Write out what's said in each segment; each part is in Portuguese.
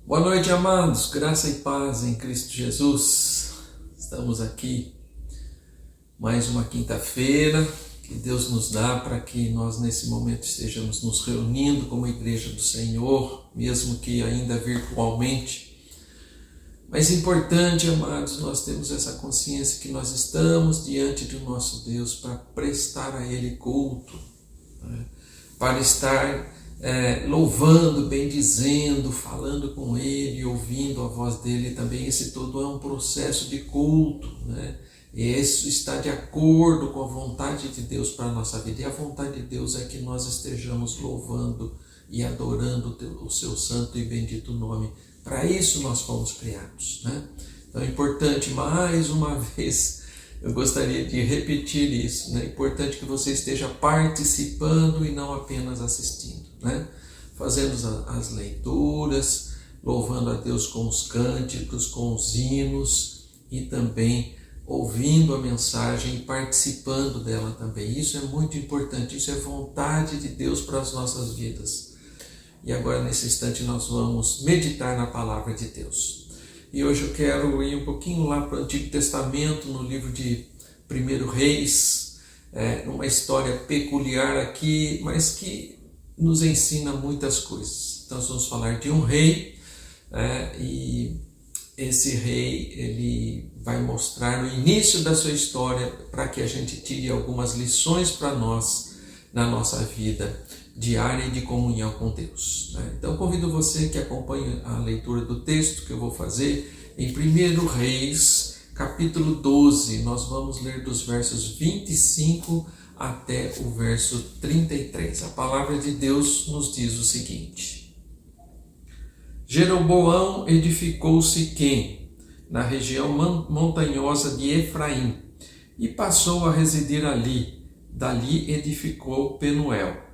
Boa noite, amados, graça e paz em Cristo Jesus. Estamos aqui mais uma quinta-feira que Deus nos dá para que nós nesse momento estejamos nos reunindo como igreja do Senhor, mesmo que ainda virtualmente. Mas é importante, amados, nós temos essa consciência que nós estamos diante do nosso Deus para prestar a Ele culto, né? Para estar louvando, bendizendo, falando com Ele, ouvindo a voz dEle também. Esse todo é um processo de culto, né? E isso está de acordo com a vontade de Deus para a nossa vida. E a vontade de Deus é que nós estejamos louvando e adorando o seu santo e bendito nome. Para isso nós fomos criados, né? Então é importante, mais uma vez, eu gostaria de repetir isso, né? É importante que você esteja participando e não apenas assistindo, né? Fazendo as leituras, louvando a Deus com os cânticos, com os hinos e também ouvindo a mensagem e participando dela também. Isso é muito importante, isso é vontade de Deus para as nossas vidas. E agora, nesse instante, nós vamos meditar na palavra de Deus. E hoje eu quero ir um pouquinho lá para o Antigo Testamento, no livro de 1 Reis, uma história peculiar aqui, mas que nos ensina muitas coisas. Então, nós vamos falar de um rei, e esse rei ele vai mostrar o início da sua história para que a gente tire algumas lições para nós na nossa vida diária e de comunhão com Deus, né? Então convido você que acompanhe a leitura do texto que eu vou fazer em 1 Reis, capítulo 12. Nós vamos ler dos versos 25 até o verso 33. A palavra de Deus nos diz o seguinte: Jeroboão edificou Siquém, na região montanhosa de Efraim, e passou a residir ali. Dali edificou Penuel.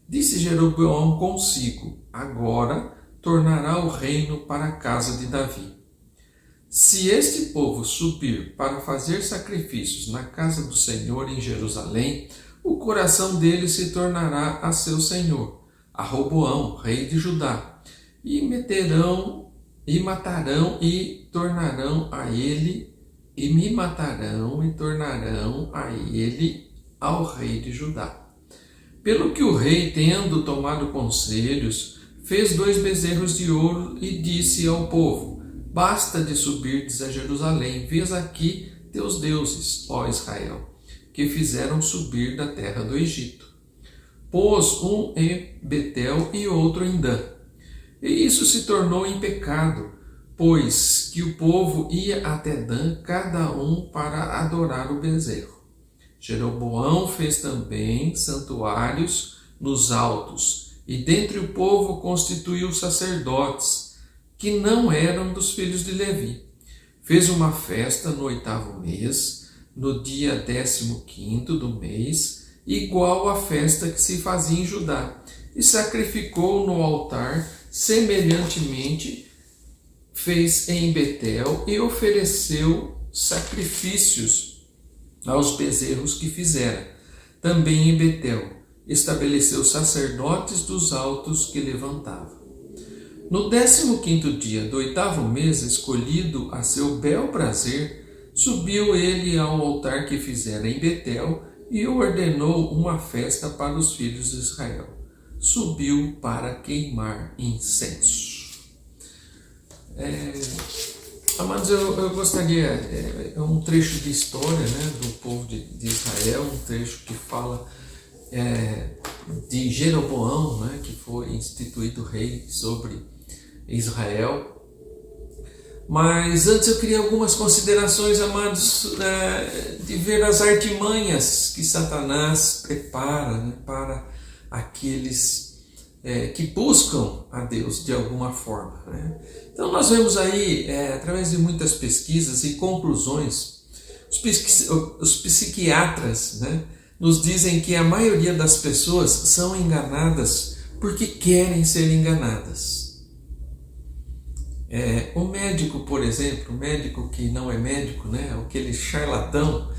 Disse Jeroboão consigo: agora tornará o reino para a casa de Davi. Se este povo subir para fazer sacrifícios na casa do Senhor em Jerusalém, o coração dele se tornará a seu senhor, a Roboão, rei de Judá, e matarão e tornarão a ele, e me matarão e tornarão a ele ao rei de Judá. Pelo que o rei, tendo tomado conselhos, fez 2 bezerros de ouro e disse ao povo: basta de subirdes a Jerusalém, vês aqui teus deuses, ó Israel, que fizeram subir da terra do Egito. Pôs um em Betel e outro em Dan. E isso se tornou em pecado, pois que o povo ia até Dan, cada um para adorar o bezerro. Jeroboão fez também santuários nos altos, e dentre o povo constituiu sacerdotes, que não eram dos filhos de Levi. Fez uma festa no 8º mês, no dia 15º do mês, igual à festa que se fazia em Judá, e sacrificou no altar, semelhantemente fez em Betel, e ofereceu sacrifícios aos bezerros que fizera. Também em Betel estabeleceu sacerdotes dos altos que levantava. No 15º dia do 8º mês, escolhido a seu bel prazer, subiu ele ao altar que fizera em Betel e ordenou uma festa para os filhos de Israel. Subiu para queimar incenso. Amados, eu gostaria, é um trecho de história, né, do povo de Israel, um trecho que fala de Jeroboão, né, que foi instituído rei sobre Israel. Mas antes eu queria algumas considerações, amados, de ver as artimanhas que Satanás prepara, né, para aqueles que buscam a Deus de alguma forma, né? Então nós vemos aí, através de muitas pesquisas e conclusões, os psiquiatras, né, nos dizem que a maioria das pessoas são enganadas porque querem ser enganadas. O médico, por exemplo, o médico que não é médico, né, aquele charlatão,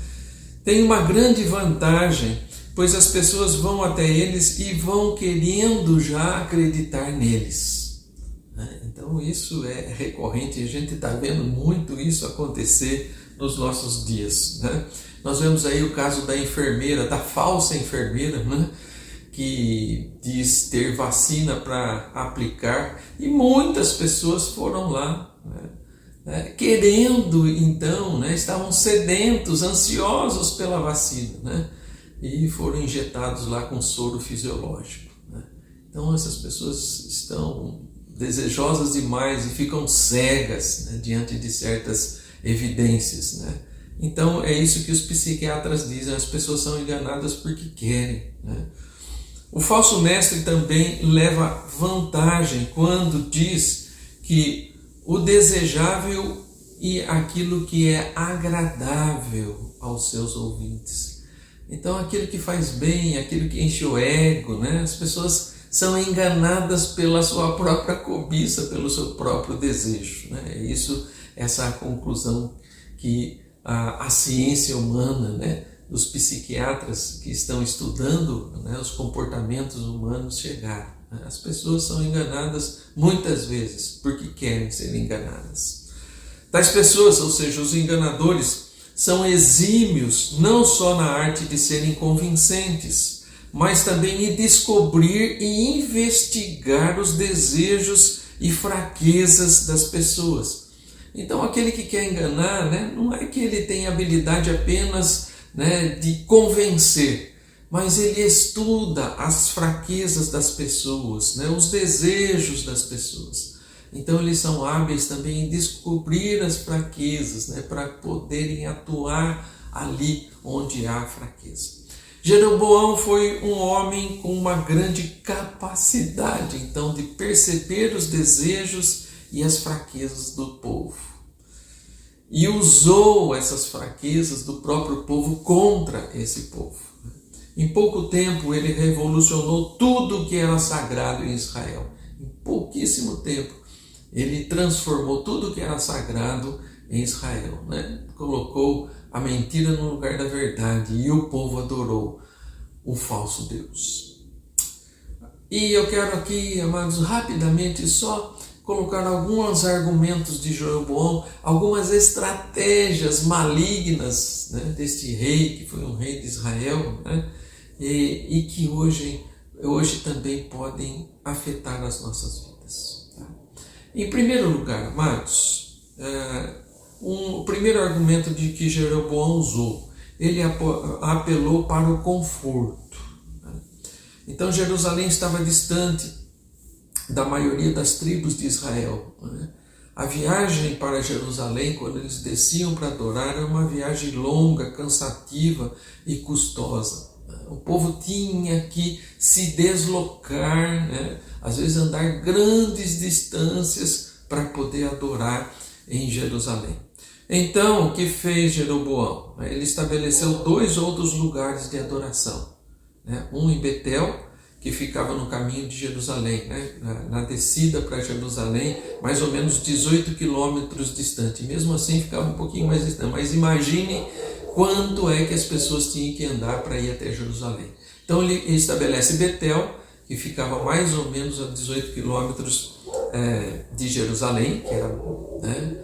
tem uma grande vantagem, pois as pessoas vão até eles e vão querendo já acreditar neles. né? Então isso é recorrente e a gente está vendo muito isso acontecer nos nossos dias, né? Nós vemos aí o caso da enfermeira, da falsa enfermeira, né? Que diz ter vacina para aplicar e muitas pessoas foram lá, né? Querendo então, né? Estavam sedentos, ansiosos pela vacina, né? E foram injetados lá com soro fisiológico, né? Então essas pessoas estão desejosas demais e ficam cegas, né? Diante de certas evidências, né? Então é isso que os psiquiatras dizem, as pessoas são enganadas porque querem, né? O falso mestre também leva vantagem quando diz que o desejável e aquilo que é agradável aos seus ouvintes. Então aquilo que faz bem, aquilo que enche o ego, né? As pessoas são enganadas pela sua própria cobiça, pelo seu próprio desejo, né? É isso, essa é a conclusão que a ciência humana, né? Os psiquiatras que estão estudando, né, os comportamentos humanos chegaram. As pessoas são enganadas muitas vezes porque querem ser enganadas. Tais pessoas, ou seja, os enganadores, são exímios não só na arte de serem convincentes, mas também em descobrir e investigar os desejos e fraquezas das pessoas. Então aquele que quer enganar, né, não é que ele tem habilidade apenas, né, de convencer, mas ele estuda as fraquezas das pessoas, né, os desejos das pessoas. Então eles são hábeis também em descobrir as fraquezas, né, para poderem atuar ali onde há fraqueza. Jeroboão foi um homem com uma grande capacidade, então, de perceber os desejos e as fraquezas do povo. E usou essas fraquezas do próprio povo contra esse povo. Em pouco tempo ele revolucionou tudo que era sagrado em Israel. Em pouquíssimo tempo ele transformou tudo que era sagrado em Israel, né? Colocou a mentira no lugar da verdade e o povo adorou o falso Deus. E eu quero aqui, amados, rapidamente só colocar alguns argumentos de Jeroboão, algumas estratégias malignas, né, deste rei, que foi um rei de Israel, né, e que hoje também podem afetar as nossas vidas. Tá? Em primeiro lugar, amados, o primeiro argumento de que Jeroboão usou, ele apelou para o conforto. Né? Então Jerusalém estava distante da maioria das tribos de Israel. Né? A viagem para Jerusalém, quando eles desciam para adorar, era uma viagem longa, cansativa e custosa. O povo tinha que se deslocar, né? Às vezes andar grandes distâncias para poder adorar em Jerusalém. Então, o que fez Jeroboão? Ele estabeleceu 2 outros lugares de adoração. Né? Um em Betel, que ficava no caminho de Jerusalém, né? Na descida para Jerusalém, mais ou menos 18 quilômetros distante. Mesmo assim ficava um pouquinho mais distante, mas imagine quanto é que as pessoas tinham que andar para ir até Jerusalém. Então ele estabelece Betel, que ficava mais ou menos a 18 quilômetros de Jerusalém, que era, né,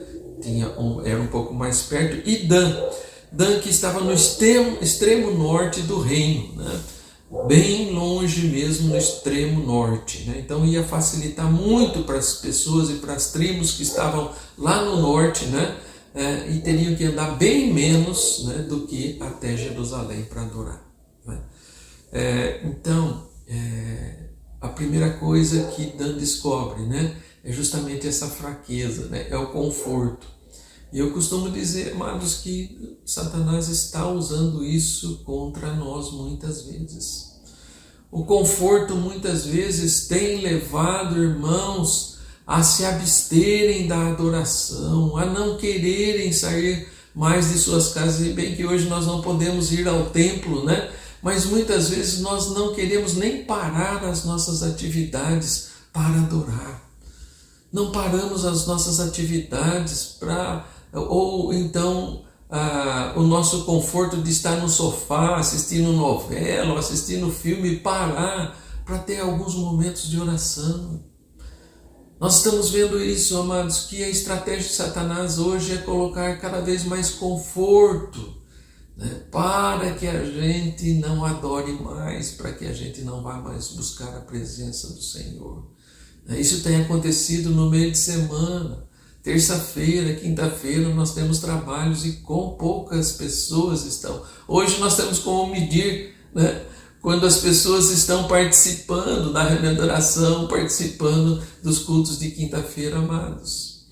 era um pouco mais perto, e Dan que estava no extremo norte do reino, né? Bem longe mesmo, no extremo norte, né? Então ia facilitar muito para as pessoas e para as tribos que estavam lá no norte, né? E teriam que andar bem menos, né, do que até Jerusalém para adorar, né? Então a primeira coisa que Dan descobre, né, é justamente essa fraqueza, né? É o conforto. E eu costumo dizer, amados, que Satanás está usando isso contra nós muitas vezes. O conforto muitas vezes tem levado irmãos a se absterem da adoração, a não quererem sair mais de suas casas. E bem que hoje nós não podemos ir ao templo, né? Mas muitas vezes nós não queremos nem parar as nossas atividades para adorar. Não paramos as nossas atividades ou então o nosso conforto de estar no sofá, assistindo novela, ou assistindo filme, parar para ter alguns momentos de oração. Nós estamos vendo isso, amados, que a estratégia de Satanás hoje é colocar cada vez mais conforto, né, para que a gente não adore mais, para que a gente não vá mais buscar a presença do Senhor. Isso tem acontecido no meio de semana. Terça-feira, quinta-feira, nós temos trabalhos e com poucas pessoas estão. Hoje nós temos como medir, né, quando as pessoas estão participando da reunião de oração, participando dos cultos de quinta-feira, amados.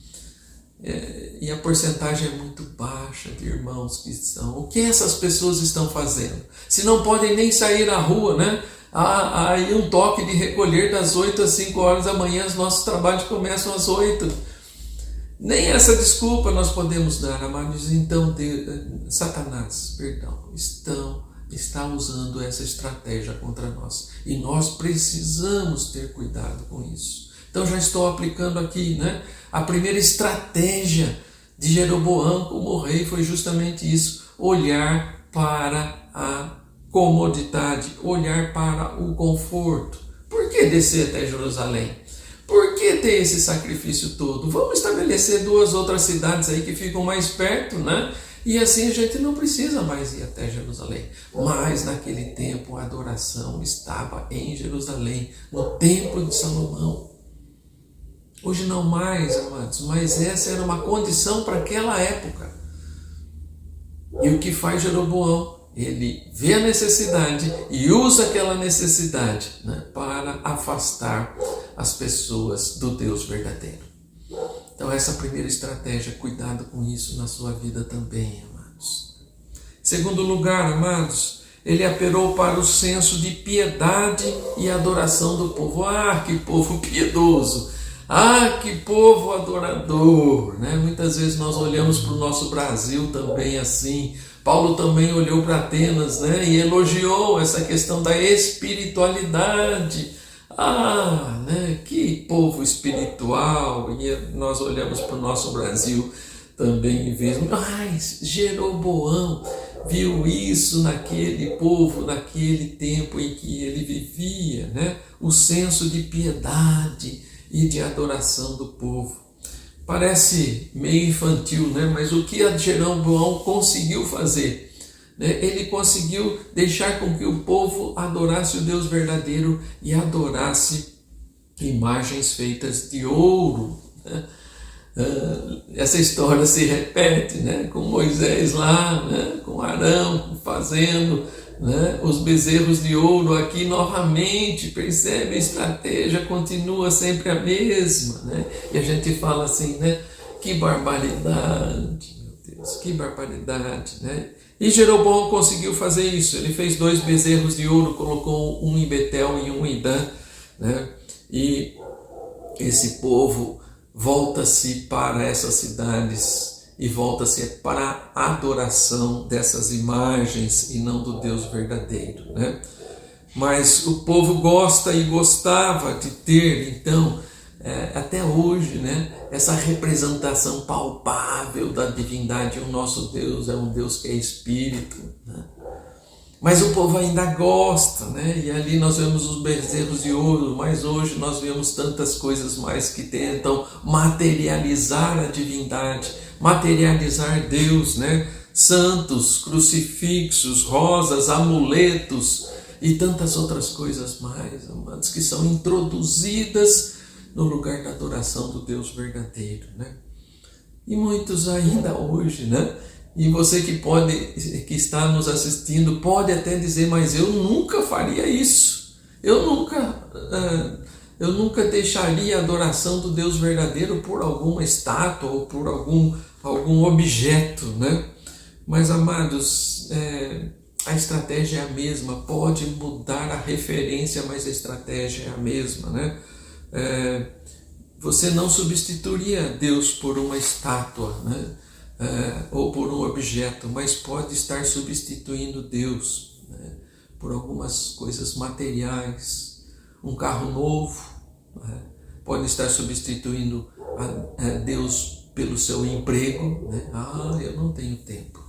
E a porcentagem é muito baixa de irmãos que estão. O que essas pessoas estão fazendo? Se não podem nem sair à rua, né? Há aí um toque de recolher das 8 às 5 horas da manhã, os nossos trabalhos começam às 8. Nem essa desculpa nós podemos dar, amados. Então, Satanás, está usando essa estratégia contra nós. E nós precisamos ter cuidado com isso. Então já estou aplicando aqui, né? A primeira estratégia de Jeroboão como rei foi justamente isso: olhar para a comodidade, olhar para o conforto. Por que descer até Jerusalém? Por que ter esse sacrifício todo? Vamos estabelecer 2 outras cidades aí que ficam mais perto, né? E assim a gente não precisa mais ir até Jerusalém. Mas naquele tempo a adoração estava em Jerusalém, no templo de Salomão. Hoje não mais, amados, mas essa era uma condição para aquela época. E o que faz Jeroboão? Ele vê a necessidade e usa aquela necessidade, né, para afastar as pessoas do Deus verdadeiro. Então essa primeira estratégia, cuidado com isso na sua vida também, amados. Segundo lugar, amados, ele apelou para o senso de piedade e adoração do povo. Ah, que povo piedoso! Ah, que povo adorador! Né? Muitas vezes nós olhamos para o nosso Brasil também assim. Paulo também olhou para Atenas, né, e elogiou essa questão da espiritualidade. Ah, né, que povo espiritual! E nós olhamos para o nosso Brasil também e vemos, mas Jeroboão viu isso naquele povo, naquele tempo em que ele vivia, né? O senso de piedade e de adoração do povo. Parece meio infantil, né? Mas o que Jeroboão conseguiu fazer? Ele conseguiu deixar com que o povo adorasse o Deus verdadeiro e adorasse imagens feitas de ouro. Né? Essa história se repete, né? Com Moisés lá, né? Com Arão fazendo, né, os bezerros de ouro aqui novamente. Percebe? A estratégia continua sempre a mesma, né? E a gente fala assim, né? Que barbaridade, meu Deus, que barbaridade, né? E Jeroboão conseguiu fazer isso. Ele fez 2 bezerros de ouro, colocou um em Betel e um em Dan, né? E esse povo volta-se para essas cidades e volta-se para a adoração dessas imagens e não do Deus verdadeiro, né? Mas o povo gosta e gostava de ter, então, até hoje, né, essa representação palpável da divindade. O nosso Deus é um Deus que é espírito, né? Mas o povo ainda gosta, né? E ali nós vemos os bezerros de ouro, mas hoje nós vemos tantas coisas mais que tentam materializar a divindade, materializar Deus, né? Santos, crucifixos, rosas, amuletos e tantas outras coisas mais, amados, que são introduzidas no lugar da adoração do Deus verdadeiro, né? E muitos ainda hoje, né? E você que está nos assistindo pode até dizer, mas eu nunca faria isso. Eu nunca deixaria a adoração do Deus verdadeiro por alguma estátua ou por algum objeto, né? Mas, amados, a estratégia é a mesma. Pode mudar a referência, mas a estratégia é a mesma, né? Você não substituiria Deus por uma estátua, né? Ou por um objeto, mas pode estar substituindo Deus, né, por algumas coisas materiais. Um carro novo, né, pode estar substituindo Deus pelo seu emprego, né? Eu não tenho tempo.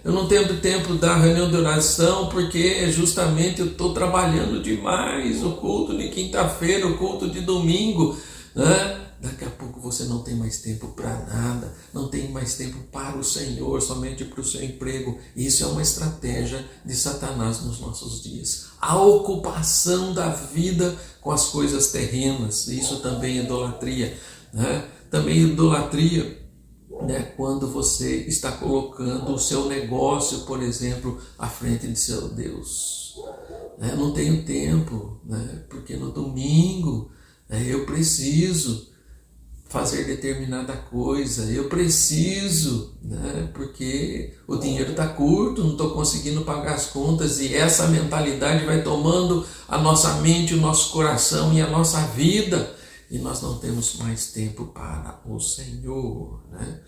Eu não tenho tempo da reunião de oração porque justamente eu estou trabalhando demais. O culto de quinta-feira, o culto de domingo, né? Daqui a pouco você não tem mais tempo para nada, não tem mais tempo para o Senhor, somente para o seu emprego. Isso é uma estratégia de Satanás nos nossos dias. A ocupação da vida com as coisas terrenas, isso também é idolatria, né? Também idolatria, né, quando você está colocando o seu negócio, por exemplo, à frente de seu Deus. Não tenho tempo, né, porque no domingo eu preciso fazer determinada coisa, eu preciso, né, porque o dinheiro está curto, não estou conseguindo pagar as contas, e essa mentalidade vai tomando a nossa mente, o nosso coração e a nossa vida, e nós não temos mais tempo para o Senhor, né?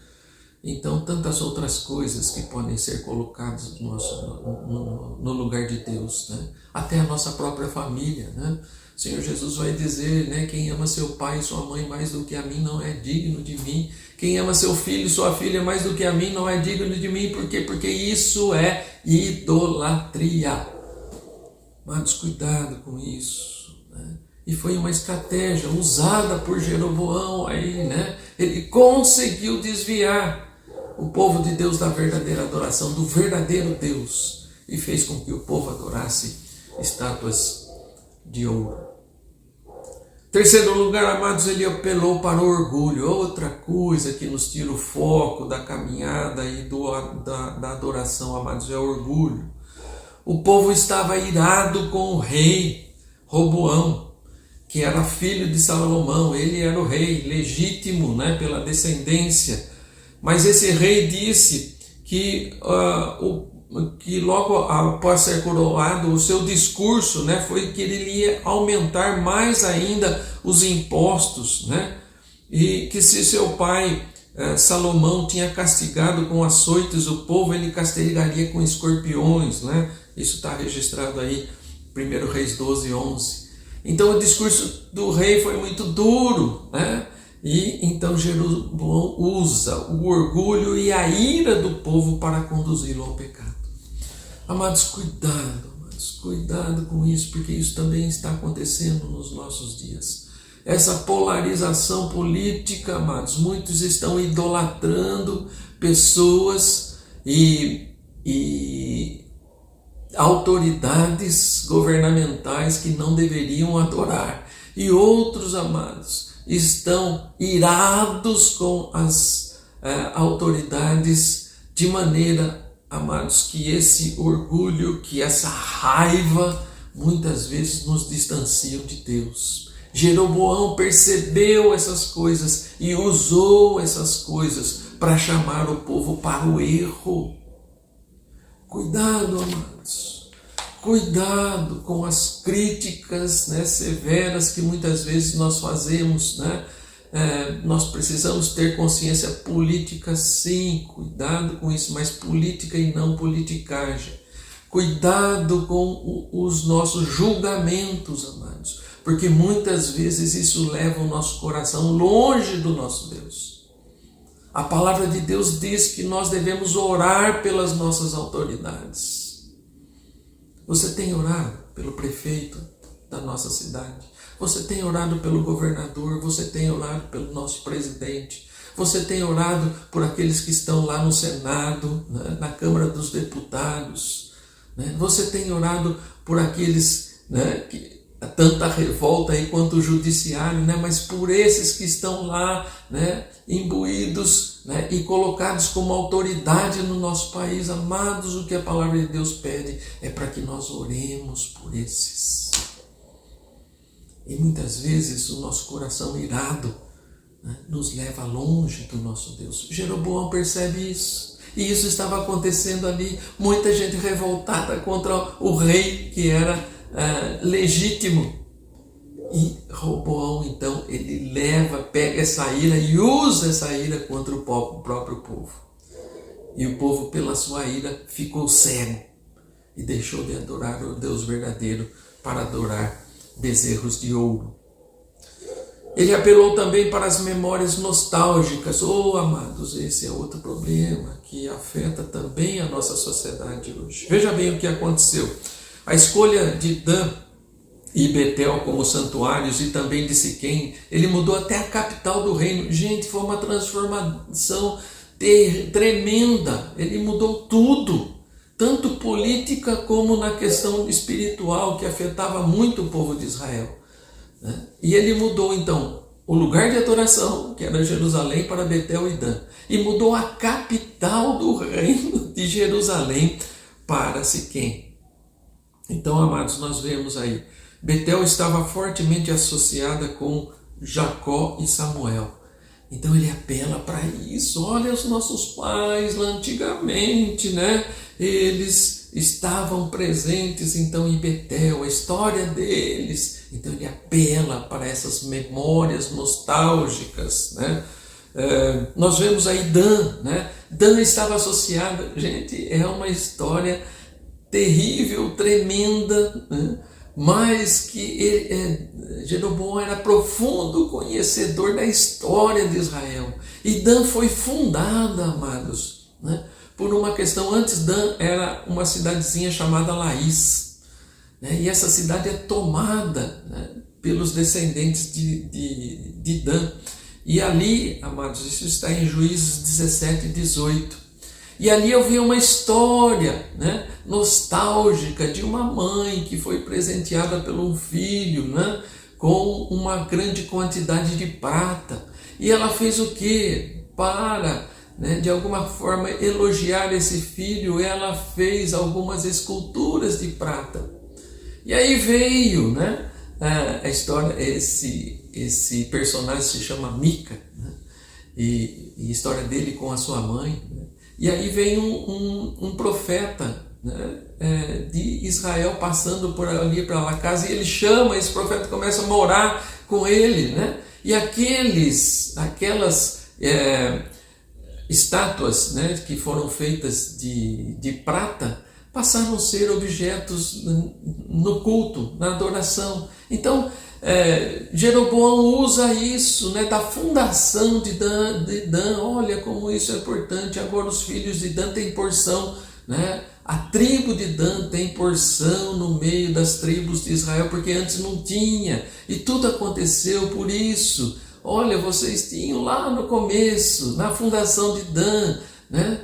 Então, tantas outras coisas que podem ser colocadas no lugar de Deus, né? Até a nossa própria família, né? O Senhor Jesus vai dizer, né? Quem ama seu pai e sua mãe mais do que a mim não é digno de mim. Quem ama seu filho e sua filha mais do que a mim não é digno de mim. Por quê? Porque isso é idolatria. Mas cuidado com isso, né? E foi uma estratégia usada por Jeroboão aí, né? Ele conseguiu desviar o povo de Deus da verdadeira adoração, do verdadeiro Deus, e fez com que o povo adorasse estátuas de ouro. Terceiro lugar, amados, ele apelou para o orgulho, outra coisa que nos tira o foco da caminhada e da adoração, amados, é o orgulho. O povo estava irado com o rei Roboão, que era filho de Salomão. Ele era o rei legítimo, né, pela descendência. Mas esse rei disse que logo após ser coroado, o seu discurso, né, foi que ele ia aumentar mais ainda os impostos, né, e que se seu pai Salomão tinha castigado com açoites o povo, ele castigaria com escorpiões, né? Isso está registrado aí, 1 Reis 12, 11. Então o discurso do rei foi muito duro, né? E então Jeroboão usa o orgulho e a ira do povo para conduzi-lo ao pecado. Amados, cuidado com isso, porque isso também está acontecendo nos nossos dias. Essa polarização política, amados, muitos estão idolatrando pessoas e autoridades governamentais que não deveriam adorar. E outros, amados, estão irados com as autoridades, de maneira, amados, que esse orgulho, que essa raiva, muitas vezes nos distanciam de Deus. Jeroboão percebeu essas coisas e usou essas coisas para chamar o povo para o erro. Cuidado, amados. Cuidado com as críticas, né, severas que muitas vezes nós fazemos, né? Nós precisamos ter consciência política, sim, cuidado com isso, mas política e não politicagem. Cuidado com os nossos julgamentos, amados, porque muitas vezes isso leva o nosso coração longe do nosso Deus. A palavra de Deus diz que nós devemos orar pelas nossas autoridades. Você tem orado pelo prefeito da nossa cidade? Você tem orado pelo governador? Você tem orado pelo nosso presidente? Você tem orado por aqueles que estão lá no Senado, na Câmara dos Deputados? Você tem orado por aqueles, né, que tanta revolta aí quanto o judiciário, né, mas por esses que estão lá, né, imbuídos, né, e colocados como autoridade no nosso país. Amados, o que a palavra de Deus pede é para que nós oremos por esses. E muitas vezes o nosso coração irado, né, nos leva longe do nosso Deus. Jeroboão percebe isso. E isso estava acontecendo ali. Muita gente revoltada contra o rei que era legítimo. E Roboão, então, ele pega essa ira e usa essa ira contra o próprio povo. E o povo, pela sua ira, ficou cego e deixou de adorar o Deus verdadeiro para adorar bezerros de ouro. Ele apelou também para as memórias nostálgicas. Amados, esse é outro problema que afeta também a nossa sociedade hoje. Veja bem o que aconteceu. A escolha de Dan e Betel como santuários, e também de Siquém. Ele mudou até a capital do reino. Gente, foi uma transformação tremenda. Ele mudou tudo, tanto política como na questão espiritual, que afetava muito o povo de Israel. E ele mudou então o lugar de adoração, que era Jerusalém, para Betel e Dan. E mudou a capital do reino de Jerusalém para Siquém. Então, amados, nós vemos aí, Betel estava fortemente associada com Jacó e Samuel. Então ele apela para isso. Olha, os nossos pais lá antigamente, né? Eles estavam presentes então em Betel, a história deles. Então ele apela para essas memórias nostálgicas, né? Nós vemos aí Dan, né? Dan estava associada, gente, é uma história terrível, tremenda, né? Mas que Jeroboão era profundo conhecedor da história de Israel. E Dan foi fundada, amados, né, por uma questão. Antes, Dan era uma cidadezinha chamada Laís, né, e essa cidade é tomada, né, pelos descendentes de Dan. E ali, amados, isso está em Juízes 17 e 18. E ali eu vi uma história, né, nostálgica de uma mãe que foi presenteada pelo filho, né, com uma grande quantidade de prata. E ela fez o quê? Para, né, de alguma forma elogiar esse filho, ela fez algumas esculturas de prata. E aí veio, né, a história, esse personagem se chama Mica, né, e a história dele com a sua mãe, né? E aí vem um profeta, né, de Israel passando por ali para lá casa, e ele chama, esse profeta começa a morar com ele, né? E aquelas estátuas, né, que foram feitas de prata passaram a ser objetos no culto, na adoração. Então, Jeroboão usa isso, né, da fundação de Dan. Olha como isso é importante. Agora os filhos de Dan têm porção, né? A tribo de Dan tem porção no meio das tribos de Israel, porque antes não tinha, e tudo aconteceu por isso. Olha, vocês tinham lá no começo, na fundação de Dan, né,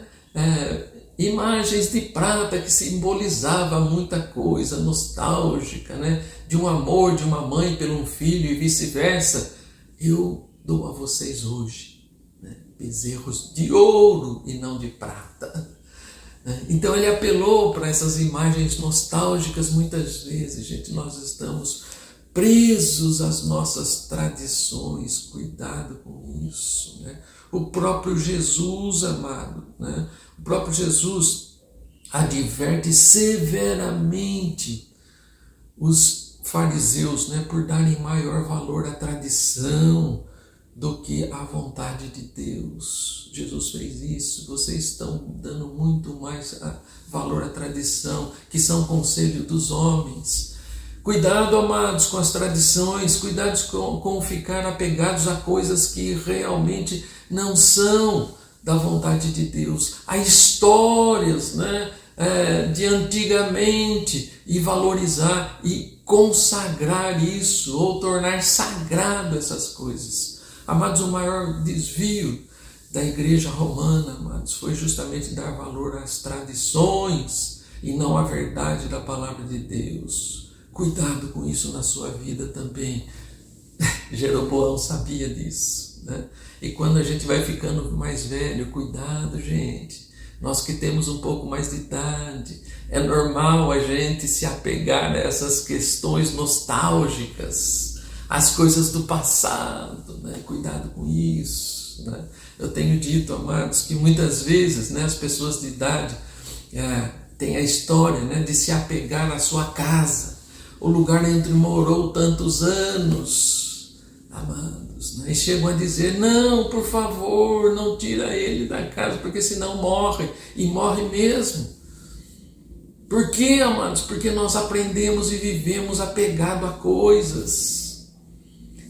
imagens de prata que simbolizavam muita coisa nostálgica, né, de um amor de uma mãe pelo filho e vice-versa. Eu dou a vocês hoje, né, bezerros de ouro e não de prata. Então ele apelou para essas imagens nostálgicas. Muitas vezes, gente, nós estamos presos às nossas tradições. Cuidado com isso, né? O próprio Jesus, amado, né? O próprio Jesus adverte severamente os fariseus, né, por darem maior valor à tradição do que à vontade de Deus. Jesus fez isso. Vocês estão dando muito mais valor à tradição, que são conselho dos homens. Cuidado, amados, com as tradições. Cuidado com ficar apegados a coisas que realmente não são da vontade de Deus. A histórias, né, de antigamente, e valorizar e consagrar isso, ou tornar sagrado essas coisas. Amados, o maior desvio da igreja romana, amados, foi justamente dar valor às tradições e não à verdade da palavra de Deus. Cuidado com isso na sua vida também. Jeroboão sabia disso, né? E quando a gente vai ficando mais velho, cuidado, gente. Nós que temos um pouco mais de idade, é normal a gente se apegar a essas questões nostálgicas, as coisas do passado, né? Cuidado com isso, né? Eu tenho dito, amados, que muitas vezes, né, as pessoas de idade têm a história, né, de se apegar à sua casa, o lugar onde morou tantos anos, amados, né? E chegam a dizer: não, por favor, não tira ele da casa, porque senão morre, e morre mesmo. Por quê, amados? Porque nós aprendemos e vivemos apegado a coisas.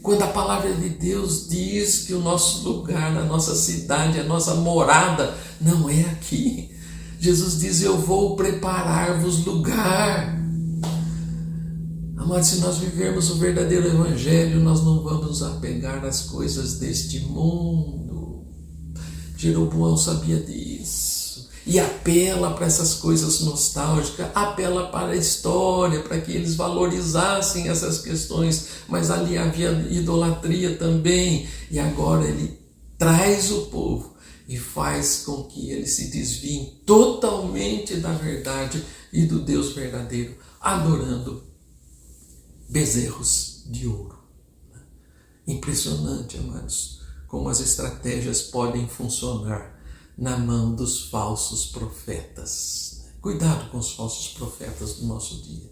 Quando a palavra de Deus diz que o nosso lugar, a nossa cidade, a nossa morada não é aqui. Jesus diz: eu vou preparar-vos lugar. Amados, se nós vivermos o verdadeiro evangelho, nós não vamos nos apegar às coisas deste mundo. Jeroboão sabia disso e apela para essas coisas nostálgicas, apela para a história, para que eles valorizassem essas questões, mas ali havia idolatria também, e agora ele traz o povo e faz com que eles se desviem totalmente da verdade e do Deus verdadeiro, adorando bezerros de ouro. Impressionante, amados, como as estratégias podem funcionar na mão dos falsos profetas. Cuidado com os falsos profetas do nosso dia.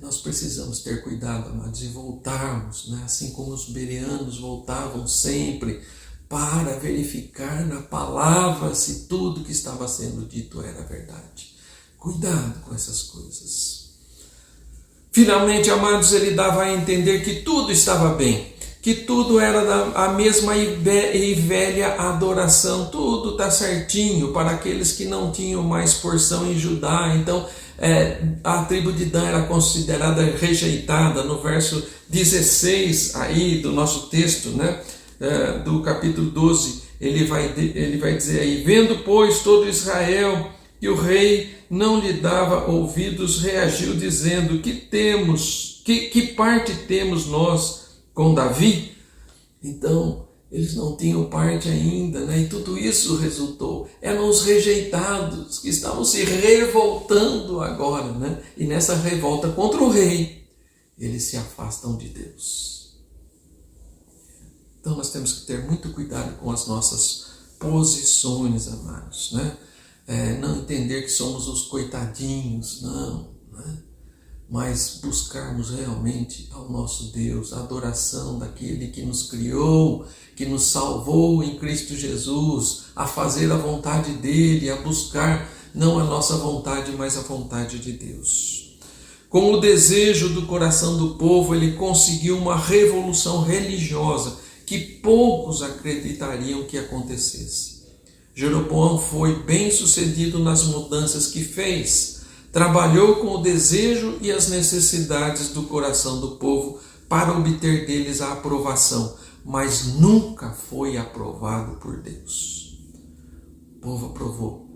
Nós precisamos ter cuidado, amados, e voltarmos, assim como os bereanos voltavam sempre para verificar na palavra se tudo que estava sendo dito era verdade. Cuidado com essas coisas. Finalmente, amados, ele dava a entender que tudo estava bem, que tudo era a mesma e velha adoração, tudo está certinho para aqueles que não tinham mais porção em Judá. Então, a tribo de Dan era considerada rejeitada. No verso 16 aí do nosso texto, do capítulo 12, ele vai dizer aí: vendo, pois, todo Israel que o rei não lhe dava ouvidos, reagiu dizendo: que parte temos nós com Davi? Então, eles não tinham parte ainda, e tudo isso resultou. Eram os rejeitados que estavam se revoltando agora, e nessa revolta contra o rei, eles se afastam de Deus. Então, nós temos que ter muito cuidado com as nossas posições, amados, não entender que somos os coitadinhos, não, mas buscarmos realmente ao nosso Deus, a adoração daquele que nos criou, que nos salvou em Cristo Jesus, a fazer a vontade dele, a buscar não a nossa vontade, mas a vontade de Deus. Com o desejo do coração do povo, ele conseguiu uma revolução religiosa que poucos acreditariam que acontecesse. Jeroboão foi bem sucedido nas mudanças que fez. Trabalhou com o desejo e as necessidades do coração do povo para obter deles a aprovação, mas nunca foi aprovado por Deus. O povo aprovou,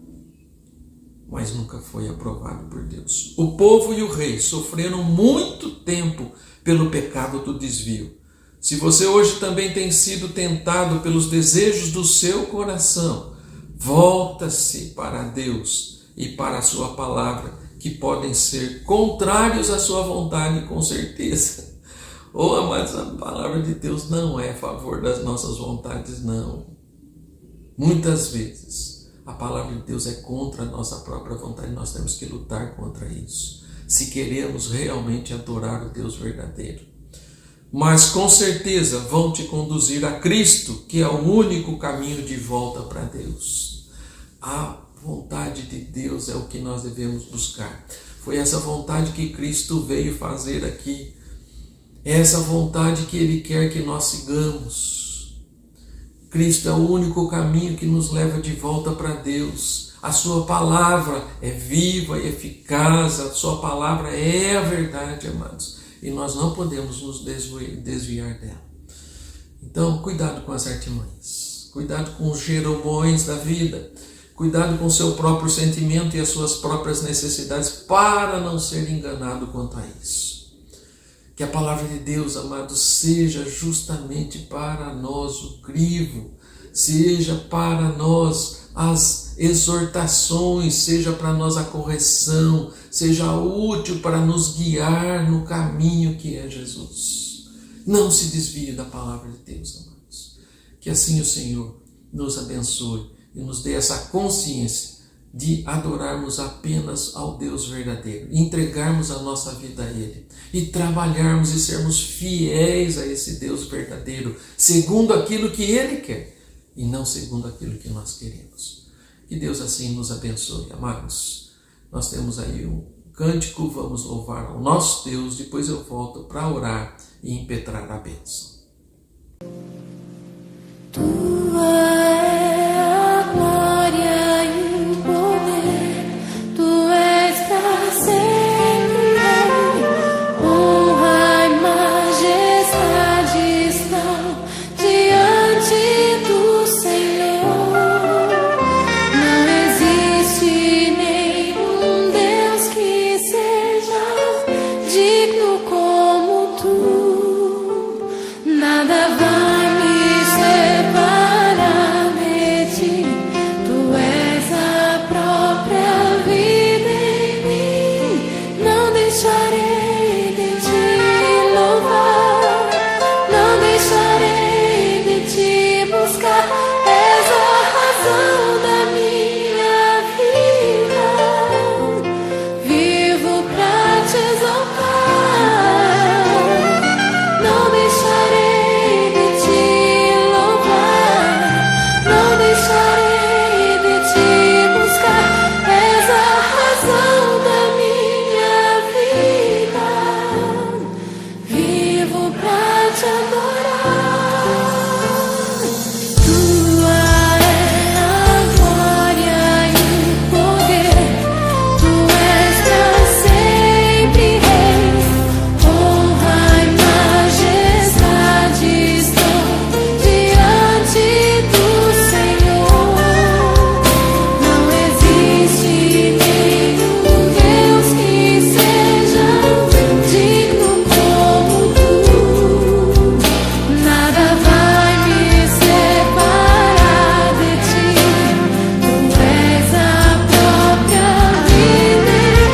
mas nunca foi aprovado por Deus. O povo e o rei sofreram muito tempo pelo pecado do desvio. Se você hoje também tem sido tentado pelos desejos do seu coração, volta-se para Deus e para a sua palavra, que podem ser contrários à sua vontade, com certeza. Amados, a palavra de Deus não é a favor das nossas vontades, não. Muitas vezes, a palavra de Deus é contra a nossa própria vontade. Nós temos que lutar contra isso, se queremos realmente adorar o Deus verdadeiro. Mas com certeza vão te conduzir a Cristo, que é o único caminho de volta para Deus. A vontade de Deus é o que nós devemos buscar. Foi essa vontade que Cristo veio fazer aqui. É essa vontade que Ele quer que nós sigamos. Cristo é o único caminho que nos leva de volta para Deus. A sua palavra é viva e eficaz. A sua palavra é a verdade, amados. E nós não podemos nos desviar dela. Então, cuidado com as artimanhas. Cuidado com os jeroboões da vida. Cuidado com o seu próprio sentimento e as suas próprias necessidades, para não ser enganado quanto a isso. Que a palavra de Deus, amados, seja justamente para nós o crivo, seja para nós as exortações, seja para nós a correção, seja útil para nos guiar no caminho que é Jesus. Não se desvie da palavra de Deus, amados. Que assim o Senhor nos abençoe e nos dê essa consciência de adorarmos apenas ao Deus verdadeiro, entregarmos a nossa vida a Ele e trabalharmos e sermos fiéis a esse Deus verdadeiro, segundo aquilo que Ele quer e não segundo aquilo que nós queremos. Que Deus assim nos abençoe, amados. Nós temos aí um cântico, vamos louvar ao nosso Deus, depois eu volto para orar e impetrar a bênção. buscar. És a razão da minha vida. Vivo pra te exaltar. Não deixarei de te louvar. Não deixarei de te buscar. És a razão da minha vida. Vivo pra te adorar. Tua é a glória e o poder. Tu és pra sempre rei. Honra e majestade estão diante do Senhor. Não existe nenhum Deus que seja digno como tu. Nada vai me separar de ti. Tu és a própria vida em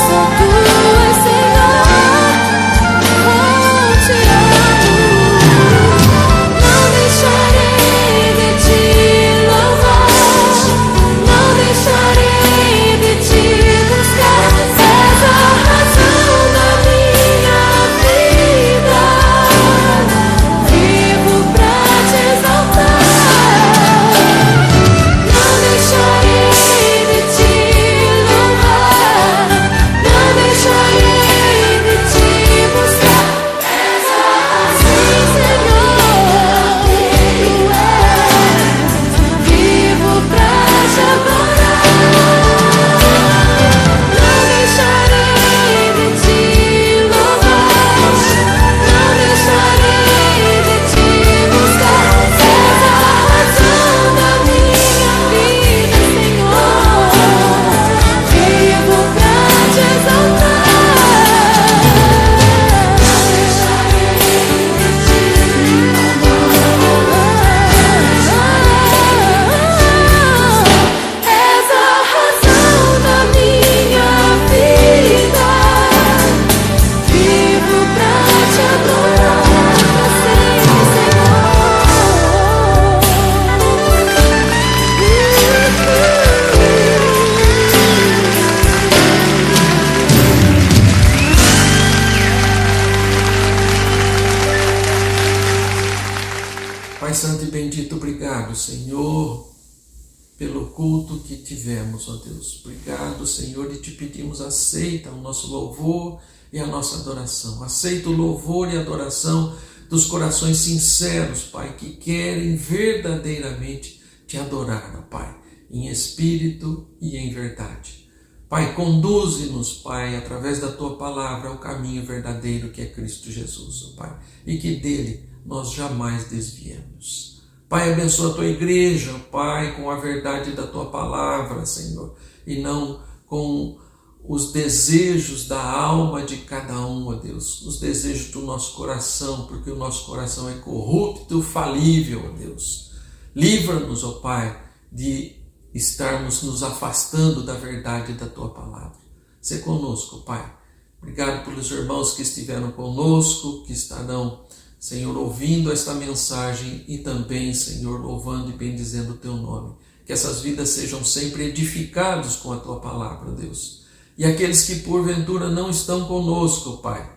Só tu és Senhor, te amo. Não deixarei de te louvar. Não deixarei de te buscar. És a razão da minha vida. Vivo pra te exaltar. Não deixarei de te louvar. Não deixarei de te buscar. És a razão, Senhor, tu és. Vivo pra te adorar. Não deixarei de te louvar. Não deixarei de te buscar. És a razão da minha vida, Senhor. Vivo pra te exaltar. Não deixarei de te louvar. És a razão da minha vida. Vivo pra te adorar, Pai Santo e bendito, obrigado, Senhor, pelo culto que tivemos, ó Deus. Obrigado, Senhor, e te pedimos, aceita o nosso louvor e a nossa adoração. Aceita o louvor e a adoração dos corações sinceros, Pai, que querem verdadeiramente te adorar, ó Pai, em espírito e em verdade. Pai, conduze-nos, Pai, através da Tua palavra ao caminho verdadeiro que é Cristo Jesus, ó Pai, e que dele nós jamais desviemos. Pai, abençoa a Tua igreja, ó Pai, com a verdade da Tua palavra, Senhor, e não com os desejos da alma de cada um, ó Deus, os desejos do nosso coração, porque o nosso coração é corrupto, falível, ó Deus. Livra-nos, ó Pai, de estarmos nos afastando da verdade da Tua palavra. Sê conosco, Pai. Obrigado pelos irmãos que estiveram conosco, que estarão, Senhor, ouvindo esta mensagem e também, Senhor, louvando e bendizendo o Teu nome. Que essas vidas sejam sempre edificados com a Tua palavra, Deus. E aqueles que porventura não estão conosco, Pai,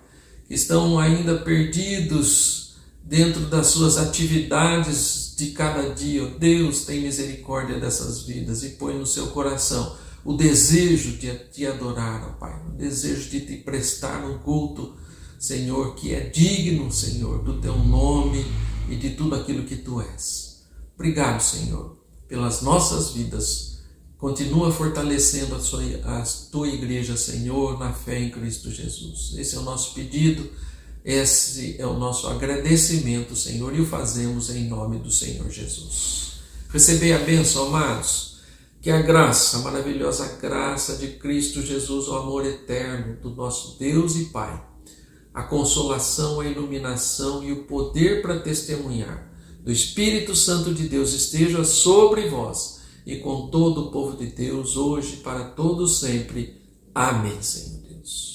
que estão ainda perdidos dentro das suas atividades de cada dia, ó Deus, tem misericórdia dessas vidas e põe no seu coração o desejo de te adorar, ó Pai, o desejo de te prestar um culto, Senhor, que é digno, Senhor, do Teu nome e de tudo aquilo que Tu és. Obrigado, Senhor, pelas nossas vidas. Continua fortalecendo a Tua igreja, Senhor, na fé em Cristo Jesus. Esse é o nosso pedido, esse é o nosso agradecimento, Senhor, e o fazemos em nome do Senhor Jesus. Recebei a bênção, amados, que a graça, a maravilhosa graça de Cristo Jesus, o amor eterno do nosso Deus e Pai, a consolação, a iluminação e o poder para testemunhar do Espírito Santo de Deus esteja sobre vós e com todo o povo de Deus, hoje e para todos sempre. Amém, Senhor Deus.